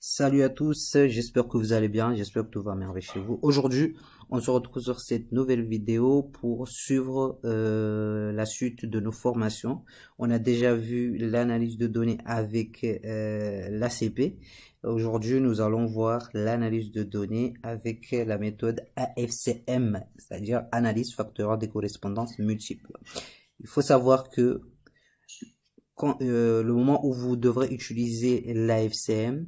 Salut à tous, j'espère que vous allez bien, j'espère que tout va merveille chez vous. Aujourd'hui, on se retrouve sur cette nouvelle vidéo pour suivre la suite de nos formations. On a déjà vu l'analyse de données avec l'ACP. Aujourd'hui, nous allons voir l'analyse de données avec la méthode AFCM, c'est-à-dire analyse factorielle des correspondances multiples. Il faut savoir que le moment où vous devrez utiliser l'AFCM,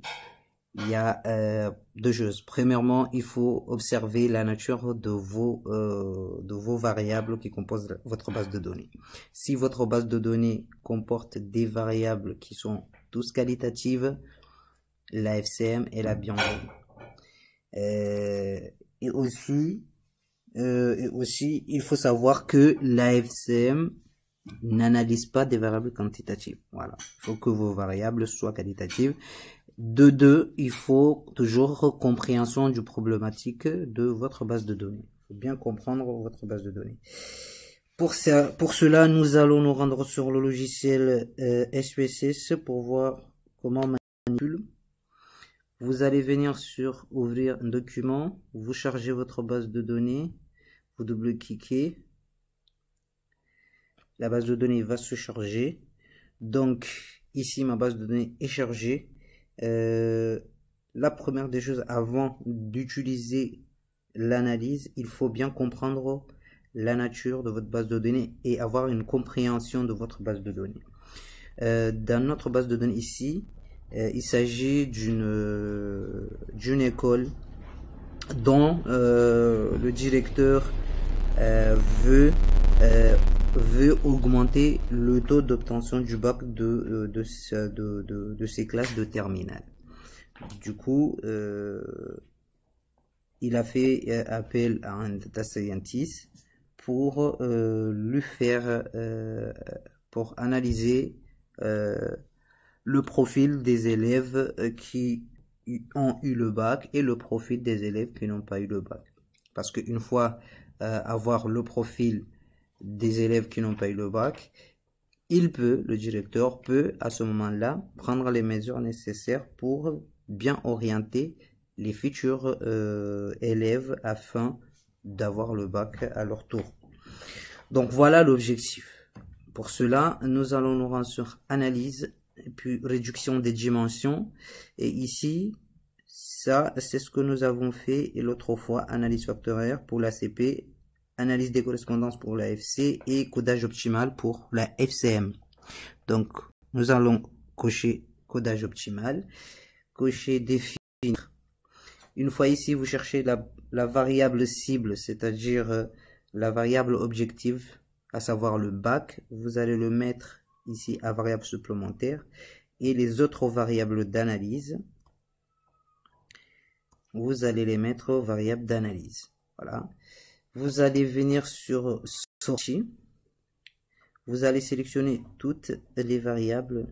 il y a deux choses. Premièrement, il faut observer la nature de vos variables qui composent votre base de données. Si votre base de données comporte des variables qui sont tous qualitatives, l'AFCM est la bienvenue. Et aussi, il faut savoir que l'AFCM n'analyse pas des variables quantitatives. Voilà. Il faut que vos variables soient qualitatives. De deux, il faut toujours compréhension du problématique de votre base de données. Il faut bien comprendre votre base de données. Pour cela, nous allons nous rendre sur le logiciel SPSS pour voir comment manipule. Vous allez venir sur ouvrir un document, vous chargez votre base de données, vous double-cliquez. La base de données va se charger. Donc, ici, ma base de données est chargée. La première des choses, avant d'utiliser l'analyse, il faut bien comprendre la nature de votre base de données et avoir une compréhension de votre base de données. Dans notre base de données ici, il s'agit d'une école dont le directeur veut augmenter le taux d'obtention du bac de ces classes de terminale. Du coup, il a fait appel à un data scientist pour pour analyser le profil des élèves qui ont eu le bac et le profil des élèves qui n'ont pas eu le bac. Parce qu'une fois avoir le profil des élèves qui n'ont pas eu le bac, le directeur peut à ce moment-là prendre les mesures nécessaires pour bien orienter les futurs élèves afin d'avoir le bac à leur tour. Donc voilà l'objectif. Pour cela, nous allons nous rendre sur analyse, et puis réduction des dimensions. Et ici, ça c'est ce que nous avons fait et l'autre fois, analyse factorielle pour l'ACP, analyse des correspondances pour la FC et codage optimal pour la FCM. Donc, nous allons cocher codage optimal, cocher définir. Une fois ici, vous cherchez la variable cible, c'est-à-dire la variable objective, à savoir le bac. Vous allez le mettre ici à variable supplémentaire et les autres variables d'analyse, vous allez les mettre aux variables d'analyse. Voilà. Vous allez venir sur sortie. Vous allez sélectionner toutes les variables.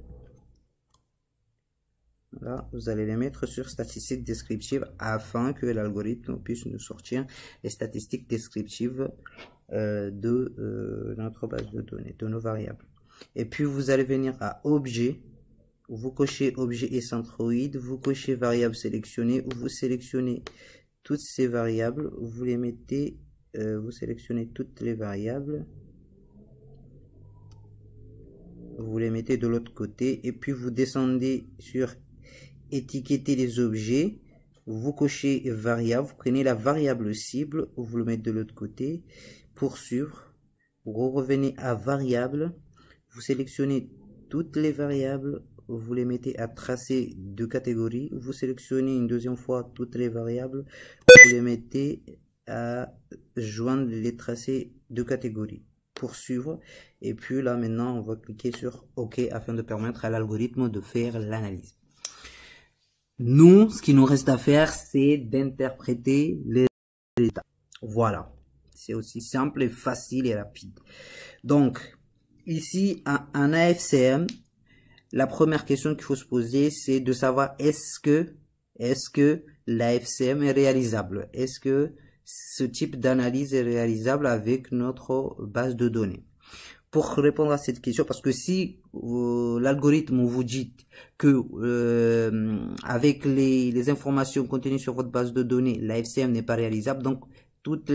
Voilà, vous allez les mettre sur statistiques descriptives afin que l'algorithme puisse nous sortir les statistiques descriptives de notre base de données, de nos variables. Et puis vous allez venir à objet. Vous cochez objet et centroïde. Vous cochez variable sélectionnée. Vous sélectionnez toutes ces variables. Vous les mettez. Vous sélectionnez toutes les variables, vous les mettez de l'autre côté et puis vous descendez sur étiqueter les objets, vous cochez variable, vous prenez la variable cible, vous le mettez de l'autre côté, poursuivre, vous revenez à variable, vous sélectionnez toutes les variables, vous les mettez à tracer de catégorie, vous sélectionnez une deuxième fois toutes les variables, vous les mettez à joindre les tracés de catégorie, poursuivre, et puis là maintenant on va cliquer sur OK afin de permettre à l'algorithme de faire l'analyse. Nous, ce qui nous reste à faire, c'est d'interpréter les résultats. Voilà, c'est aussi simple et facile et rapide. Donc ici en AFCM, la première question qu'il faut se poser, c'est de savoir est-ce que l'AFCM est réalisable, est-ce que ce type d'analyse est réalisable avec notre base de données. pour répondre à cette question, parce que si l'algorithme vous dit que avec les informations contenues sur votre base de données, la FCM n'est pas réalisable, donc toute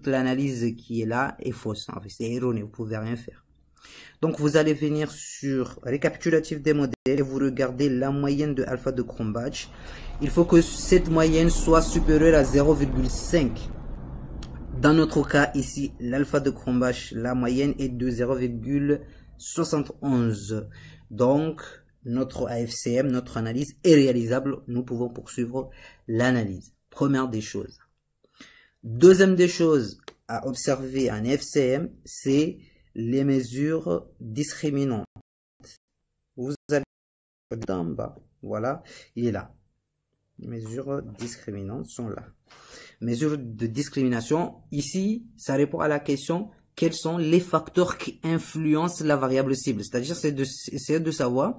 l'analyse qui est là est fausse. En fait, c'est erroné, vous pouvez rien faire. Donc vous allez venir sur récapitulatif des modèles et vous regardez la moyenne de alpha de Cronbach. Il faut que cette moyenne soit supérieure à 0,5. Dans notre cas ici, l'alpha de Cronbach, la moyenne est de 0,71. Donc notre AFCM, notre analyse est réalisable. Nous pouvons poursuivre l'analyse. Première des choses. Deuxième des choses à observer en FCM, c'est les mesures discriminantes. Vous allez en bas, voilà, il est là. Les mesures discriminantes sont là. Mesures de discrimination, ici, ça répond à la question quels sont les facteurs qui influencent la variable cible. C'est-à-dire, c'est d'essayer de savoir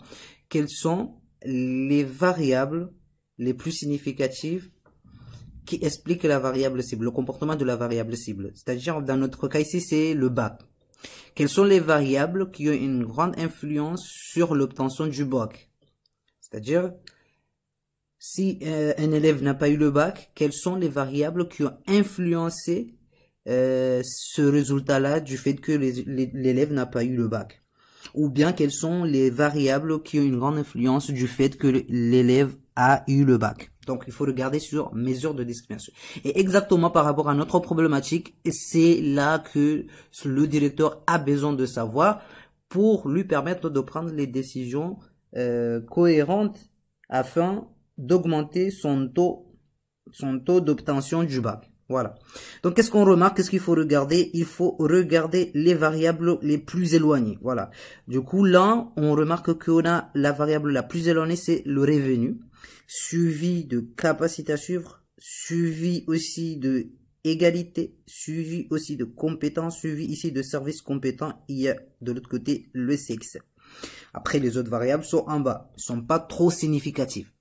quelles sont les variables les plus significatives qui expliquent la variable cible, le comportement de la variable cible. C'est-à-dire, dans notre cas ici, c'est le bac. Quelles sont les variables qui ont une grande influence sur l'obtention du bac? C'est-à-dire, si un élève n'a pas eu le bac, quelles sont les variables qui ont influencé ce résultat-là du fait que l'élève n'a pas eu le bac? Ou bien quelles sont les variables qui ont une grande influence du fait que l'élève a eu le bac? Donc, il faut regarder sur mesure de discrimination. Et exactement par rapport à notre problématique, c'est là que le directeur a besoin de savoir pour lui permettre de prendre les décisions cohérentes afin d'augmenter son taux d'obtention du bac. Voilà. Donc, qu'est-ce qu'on remarque? Qu'est-ce qu'il faut regarder? Il faut regarder les variables les plus éloignées. Voilà. Du coup, là, on remarque qu'on a la variable la plus éloignée, c'est le revenu, suivi de capacité à suivre, suivi aussi de égalité, suivi aussi de compétence, suivi ici de service compétent. Il y a de l'autre côté le sexe. Après, les autres variables sont en bas. Ils sont pas trop significatifs.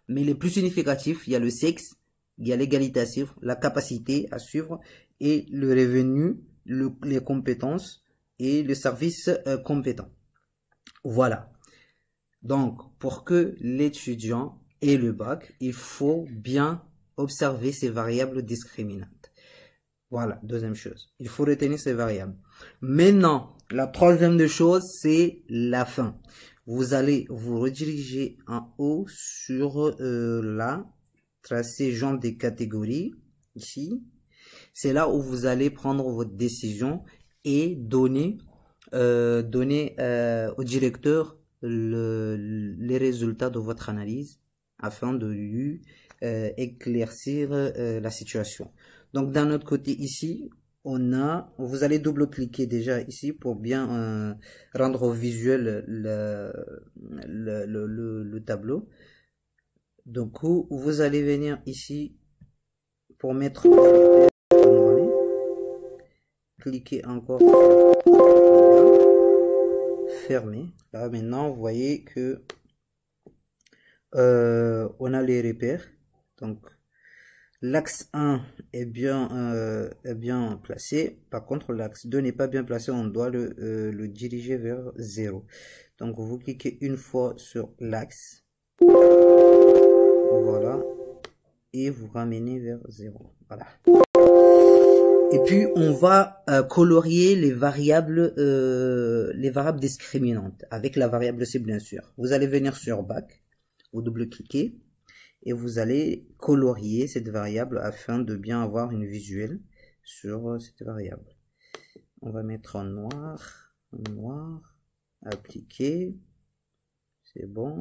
Mais les plus significatifs, il y a le sexe, il y a l'égalité à suivre, la capacité à suivre et le revenu, les compétences et le service compétent. Voilà. Donc, pour que l'étudiant ait le bac, il faut bien observer ces variables discriminantes. Voilà, deuxième chose. Il faut retenir ces variables. Maintenant, la troisième des choses, c'est la fin. Vous allez vous rediriger en haut sur la tracé genre des catégories. Ici, c'est là où vous allez prendre votre décision et donner au directeur les résultats de votre analyse afin de lui éclaircir la situation. Donc, d'un autre côté ici, vous allez double-cliquer déjà ici pour bien rendre visuel le tableau. Donc, vous allez venir ici pour mettre cliquez encore, fermer. Là, maintenant, vous voyez que on a les repères. Donc, l'axe 1 est bien placé. Par contre, l'axe 2 n'est pas bien placé. On doit le diriger vers 0. Donc, vous cliquez une fois sur l'axe. Voilà. Et vous ramenez vers 0. Voilà. Et puis, on va colorier les variables discriminantes avec la variable cible, bien sûr. Vous allez venir sur bac, vous double-cliquez et vous allez colorier cette variable afin de bien avoir une visuelle sur cette variable. On va mettre en noir, appliquer, c'est bon.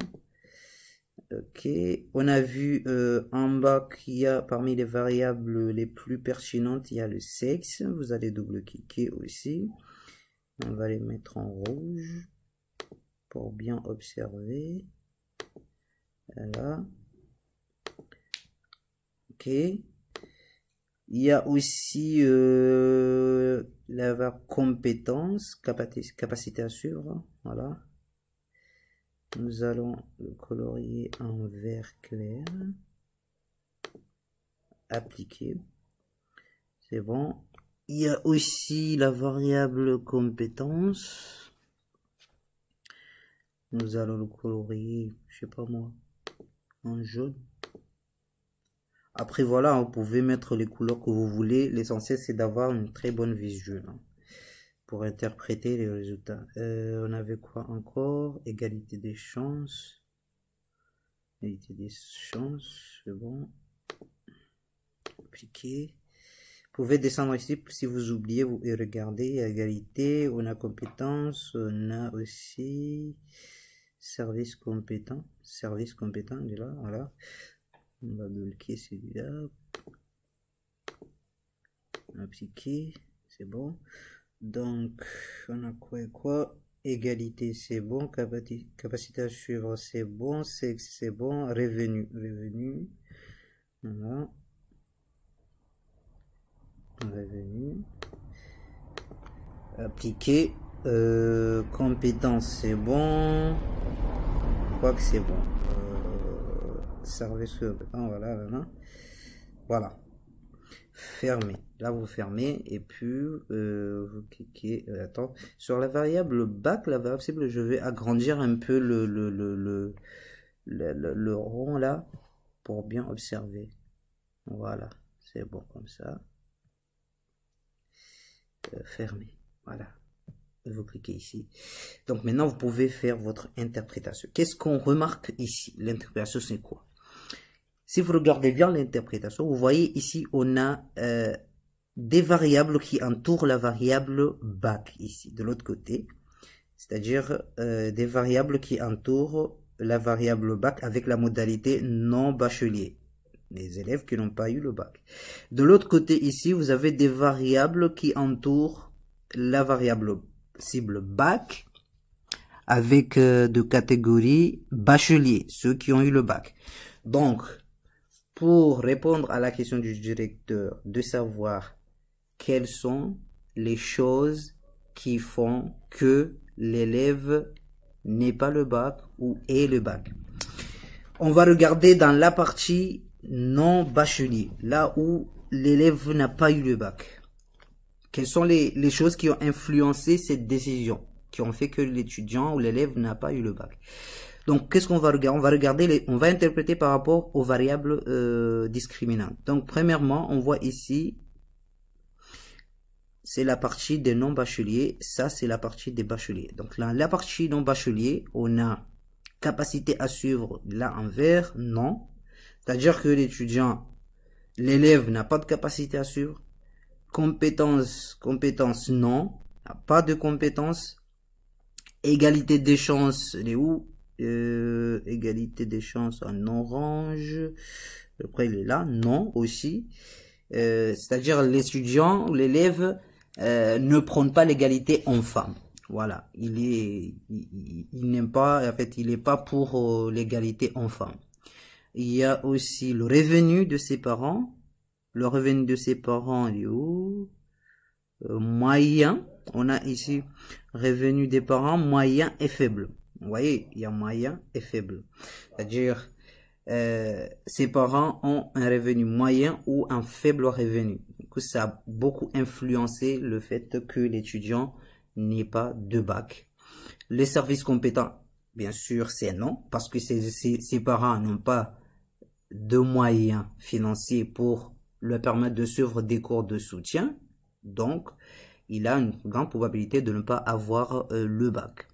Ok, on a vu en bas qu'il y a parmi les variables les plus pertinentes, il y a le sexe. Vous allez double-cliquer aussi. On va les mettre en rouge pour bien observer. Voilà. Ok. Il y a aussi la variable compétence, capacité à suivre. Voilà. Nous allons le colorier en vert clair. Appliquer. C'est bon. Il y a aussi la variable compétence. Nous allons le colorier, je sais pas moi, en jaune. Après voilà, vous pouvez mettre les couleurs que vous voulez. L'essentiel c'est d'avoir une très bonne vision pour interpréter les résultats. On avait quoi encore? Égalité des chances. Égalité des chances, c'est bon. Appliquer. Vous pouvez descendre ici si vous oubliez et regardez. Égalité, on a compétence, on a aussi service compétent. Service compétent, il est là, voilà. On va bloquer celui-là. Appliquer, c'est bon. Donc, on a quoi et quoi? Égalité, c'est bon. Capacité à suivre, c'est bon. Sexe, c'est bon. Revenu. Voilà. Revenu. Appliquer. Compétence, c'est bon. Je crois que c'est bon. Service compétent, voilà. Voilà. Fermez. Là, vous fermez et puis vous cliquez. Attends. Sur la variable bac, la variable cible, je vais agrandir un peu le rond là pour bien observer. Voilà, c'est bon comme ça. Fermez. Voilà. Vous cliquez ici. Donc maintenant, vous pouvez faire votre interprétation. Qu'est-ce qu'on remarque ici? L'interprétation, c'est quoi? Si vous regardez bien l'interprétation, vous voyez ici, on a des variables qui entourent la variable bac ici, de l'autre côté. C'est-à-dire des variables qui entourent la variable bac avec la modalité non bachelier. Les élèves qui n'ont pas eu le bac. De l'autre côté ici, vous avez des variables qui entourent la variable cible bac avec de catégorie bachelier, ceux qui ont eu le bac. Donc, pour répondre à la question du directeur, de savoir quelles sont les choses qui font que l'élève n'ait pas le bac ou ait le bac. On va regarder dans la partie non bachelier, là où l'élève n'a pas eu le bac. Quelles sont les choses qui ont influencé cette décision, qui ont fait que l'étudiant ou l'élève n'a pas eu le bac? Donc, qu'est-ce qu'on va regarder? On va regarder, on va interpréter par rapport aux variables discriminantes. Donc, premièrement, on voit ici, c'est la partie des non-bacheliers. Ça, c'est la partie des bacheliers. Donc, là, la partie non-bachelier, on a capacité à suivre, là, en vert, non. C'est-à-dire que l'étudiant, l'élève n'a pas de capacité à suivre. Compétence, non. Pas de compétence. Égalité des chances, elle est où? Égalité des chances en orange. Après, il est là. Non, aussi. C'est-à-dire l'étudiant ou l'élève ne prône pas l'égalité homme-femme. Voilà. Il n'aime pas, en fait, il n'est pas pour l'égalité homme-femme. Il y a aussi le revenu de ses parents. Le revenu de ses parents, il est où? Moyen. On a ici revenu des parents moyen et faible. Vous voyez, il y a moyen et faible. C'est-à-dire, ses parents ont un revenu moyen ou un faible revenu. Du coup, ça a beaucoup influencé le fait que l'étudiant n'ait pas de bac. Les services compétents, bien sûr, c'est non, parce que ses parents n'ont pas de moyens financiers pour lui permettre de suivre des cours de soutien. Donc, il a une grande probabilité de ne pas avoir le bac.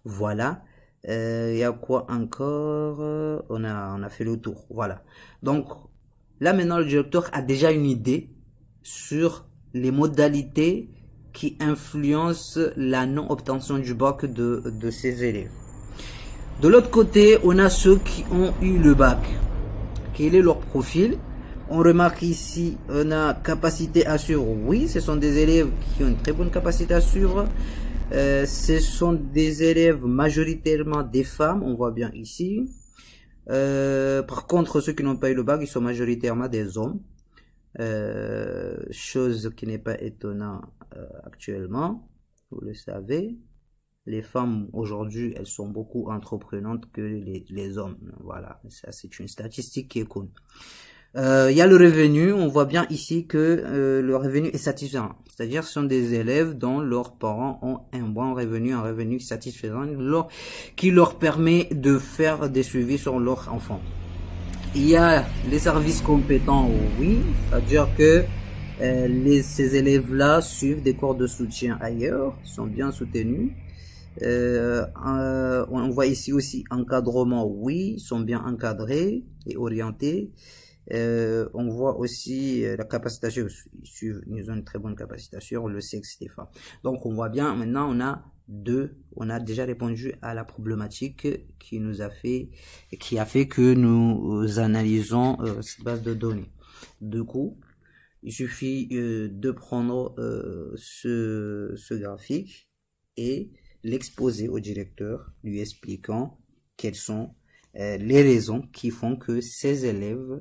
Voilà. Il y a quoi encore? On a fait le tour. Voilà. Donc, là maintenant, le directeur a déjà une idée sur les modalités qui influencent la non-obtention du bac de ses élèves. De l'autre côté, on a ceux qui ont eu le bac. Quel est leur profil? On remarque ici, on a capacité à suivre. Oui, ce sont des élèves qui ont une très bonne capacité à suivre. Ce sont des élèves majoritairement des femmes, on voit bien ici. Par contre, ceux qui n'ont pas eu le bac, ils sont majoritairement des hommes. Chose qui n'est pas étonnant actuellement, vous le savez. Les femmes aujourd'hui, elles sont beaucoup entreprenantes que les hommes. Voilà, ça c'est une statistique qui est connue. Il y a le revenu, on voit bien ici que le revenu est satisfaisant. C'est-à-dire ce sont des élèves dont leurs parents ont un bon revenu, un revenu satisfaisant qui leur permet de faire des suivis sur leurs enfants. Il y a les services compétents, oui, c'est-à-dire que ces élèves-là suivent des cours de soutien ailleurs, sont bien soutenus. On voit ici aussi encadrement, oui, ils sont bien encadrés et orientés. On voit aussi la capacitation, ils ont une très bonne capacitation, le sexe des femmes. Donc on voit bien, maintenant on a déjà répondu à la problématique qui a fait que nous analysons cette base de données. Du coup, il suffit de prendre ce graphique et l'exposer au directeur, lui expliquant quelles sont les raisons qui font que ces élèves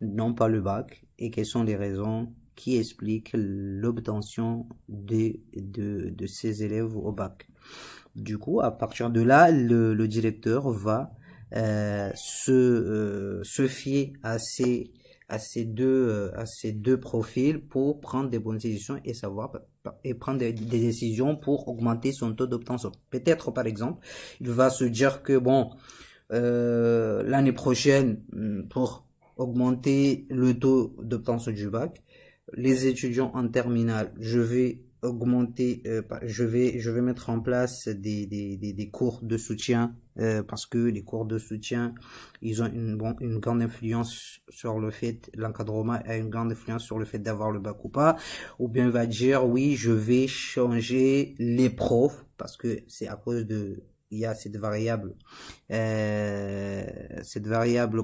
n'ont pas le bac et quelles sont les raisons qui expliquent l'obtention de ces élèves au bac. Du coup, à partir de là, le directeur va se fier à ces deux profils pour prendre des bonnes décisions et prendre des décisions pour augmenter son taux d'obtention. Peut-être, par exemple, il va se dire que bon, l'année prochaine, pour augmenter le taux d'obtention du bac, les étudiants en terminale, je vais augmenter, je vais mettre en place des cours de soutien, parce que les cours de soutien, ils ont une grande influence sur le fait, l'encadrement a une grande influence sur le fait d'avoir le bac ou pas. Ou bien il va dire oui, je vais changer les profs, parce que c'est à cause il y a cette variable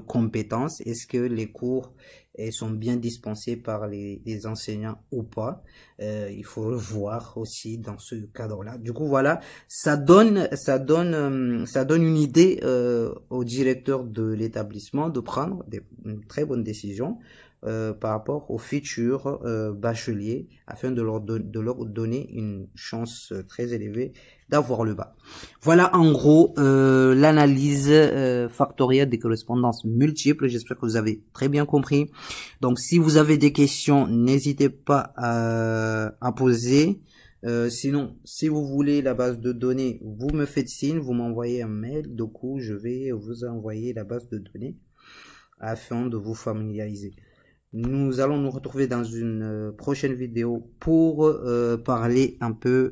compétence. Est-ce que les cours sont bien dispensés par les enseignants ou pas? Il faut le voir aussi dans ce cadre-là. Du coup, voilà, ça donne une idée au directeur de l'établissement de prendre une très bonne décision par rapport aux futurs bacheliers, afin de leur donner une chance très élevée d'avoir le bac. Voilà en gros l'analyse factorielle des correspondances multiples. J'espère que vous avez très bien compris. Donc si vous avez des questions, n'hésitez pas à poser. Sinon, si vous voulez la base de données, vous me faites signe, vous m'envoyez un mail. Du coup, je vais vous envoyer la base de données afin de vous familiariser. Nous allons nous retrouver dans une prochaine vidéo pour parler un peu,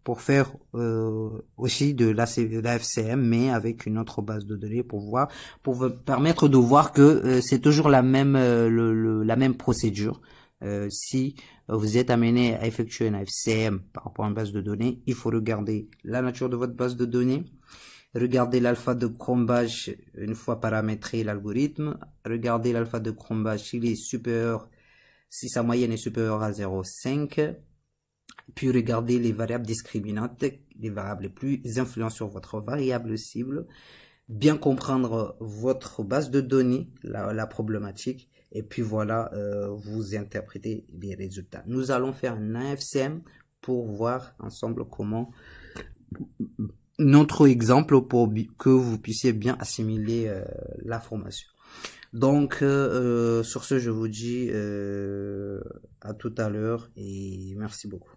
pour faire aussi de la FCM, mais avec une autre base de données pour vous permettre de voir que c'est toujours la même procédure. Si vous êtes amené à effectuer une FCM par rapport à une base de données, il faut regarder la nature de votre base de données. Regardez l'alpha de Cronbach une fois paramétré l'algorithme. Regardez l'alpha de Cronbach s'il est supérieur, si sa moyenne est supérieure à 0,5. Puis regardez les variables discriminantes, les variables les plus influentes sur votre variable cible. Bien comprendre votre base de données, la problématique. Et puis voilà, vous interprétez les résultats. Nous allons faire un AFCM pour voir ensemble comment notre exemple pour que vous puissiez bien assimiler l'information. Donc sur ce, je vous dis à tout à l'heure et merci beaucoup.